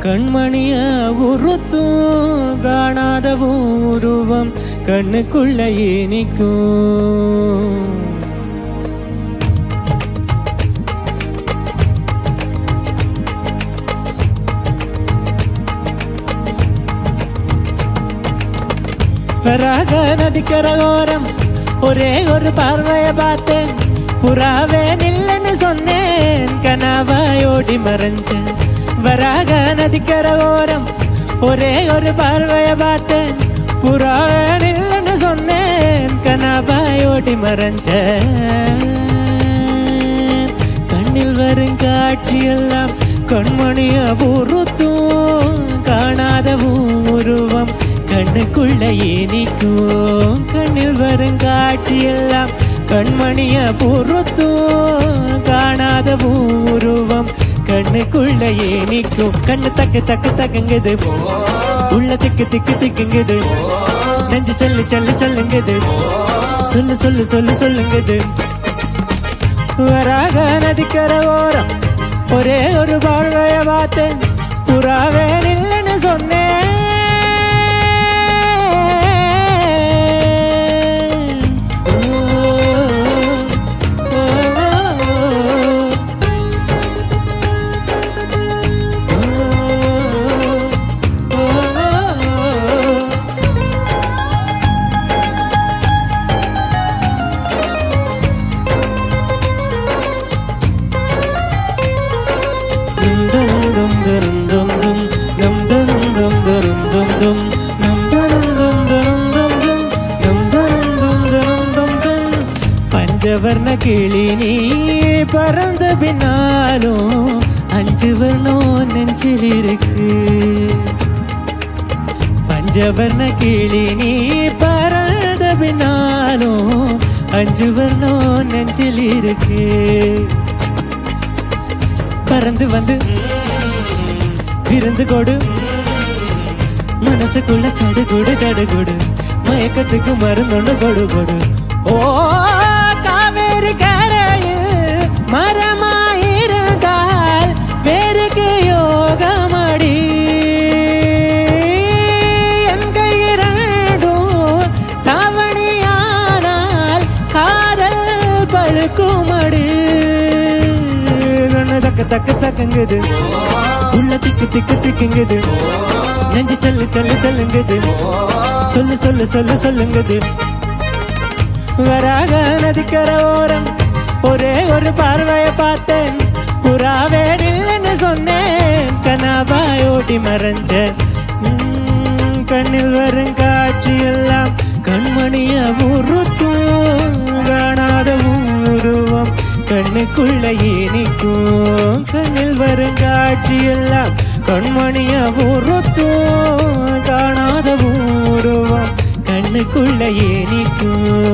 கண்மணிய உறுத்தும் காணாதவும் உருவம் கண்ணுக்குள்ளேயே நிற்கும். வராக நதிக்கரோரம் ஒரே ஒரு பார்வையை பார்த்தேன். புறாவே நில்லன்னு சொன்னேன், கனவாயோடி மறைஞ்சேன். வராக நதிக்கரோரம் ஒரே ஒரு பார்வையை பார்த்தேன். புறாவே நில்லன்னு சொன்னேன், கனவாயோடி மறைஞ்சேன். கண்ணில் வரும் காட்சியெல்லாம் கண்மணிய உறுத்தும் காணாதவும் உருவம் கண்ணுக்குள்ளேயே நிற்கும். கண்ணில் வரும் காட்சியெல்லாம் கண்மணிய பொறுத்தும் காணாதவும் உருவம் கண்ணுக்குள்ளேயே நிற்கும். கண்ணு தக்கு தக்கு தக்குங்குது, உள்ள திக்கு திக்கு திக்குங்குது, நெஞ்சு சொல்லு சொல்லு சொல்லுங்குது, சொல்லு சொல்லு சொல்லு சொல்லுங்குது. வராக நதிக்கர ஓரம் ஒரே ஒரு பார்வைய பார்த்தேன். புறாவே நில்லன்னு சொன்னேன். பஞ்சவர்ண கிளி நீ பறந்த பின்னாலும் 5 வர்ணம் நெஞ்சில் இருக்கு. பஞ்சவர்ண கிளி நீ பறந்த பின்னாலும் 5 வர்ணம் நெஞ்சில் இருக்கு. பறந்து வந்து விருந்து கொடு, மனசுக்குள்ள சடுகுடு சடுகுடு, மயக்கத்துக்கு மருந்தொண்டு கொடு கொடு. ஓ காவேரி கரையில் மரமாயிருந்தால் வேருக்கு யோகமடி. என் கையிரண்டும் தாவணியானால் காதல் பழுக்குமடி. தக்கு தக்கு தக்குங்குது, உள்ள திக்கு திக்கு திக்குங்குது, நெஞ்சு சொல்லு சொல்லு சொல்லுங்குது, சொல்லு சொல்லு சொல்லு சொல்லுங்குது. வராக நதிக்கர ஓரம் ஒரே ஒரு பார்வையை பார்த்தேன். புறாவே நில்லன்னு சொன்னேன், கனவாயோடி மறைஞ்சேன். கண்ணில் வரும் காட்சியெல்லாம் கண்மணிய உறுத்தும் காணாதவும் உருவம் கண்ணுக்குள்ளேயே நிற்கும். கண்ணில் வரும் காட்சியெல்லாம் கண்மணிய உறுத்தும் காணாதவும் உருவம் கண்ணுக்குள்ளேயே நிற்கும்.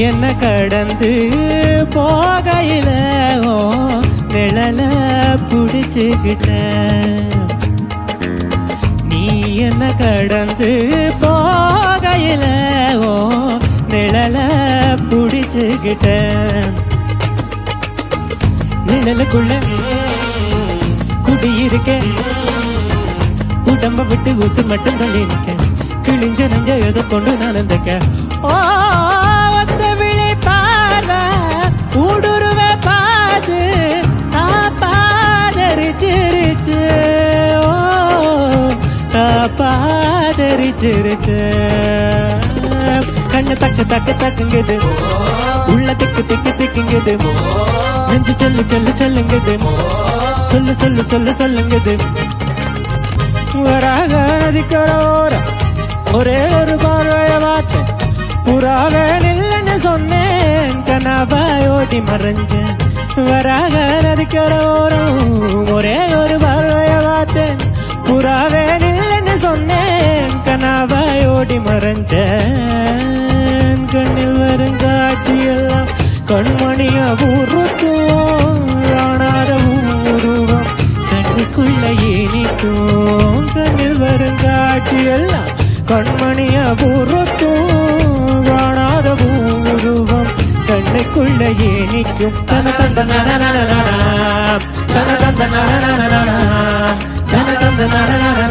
என்ன கடந்து போகையில நிழல புடிச்சுக்கிட்ட. நீ என்ன கடந்து போகையில நிழல புடிச்சுக்கிட்ட. நிழலுக்குள்ள குடியிருக்க உடம்ப விட்டு உசுர் மட்டும் தள்ளி நிக்க கிழிஞ்ச நெஞ்ச எதை கொண்டு நடந்துக்க அந்த விழி பார்வை ஊடுருவே பாது பாதரிச்சிருச்சு பாதரிச்சிருச்சு கண்ணு தக்கு தக்கு தக்குங்குது உள்ள திக்கு திக்கு திக்குங்குது நெஞ்சு சொல்லு சொல்லு சொல்லுங்குது சொல்லு சொல்லு சொல்லு சொல்லுங்குது வராக நதிக்கரோர ஒரே ஒரு பார்வைய பார்த்தேன் புறாவே நில்லுன்னு சொன்னேன் கனவாயோடி மறைஞ்சேன் வராக நதிக்கரோரம் ஒரே ஒரு பார்வைய பார்த்தேன் புறாவே நில்லுன்னு சொன்னேன் கனவாயோடி மறைஞ்சேன் கண்ணில் வரும் காட்சி எல்லாம் கண்மணிய ஊருக்கும் காணாத உருவம் கண்ணுக்குள்ள ஏனிக்கும் கண்ணில் வரும் காட்சி எல்லாம் கண்மணிய ஊருக்கும் காணாத உருவம் கண்ணுக்குள்ள ஏனிக்கும் தன தந்த நன தன தந்த நன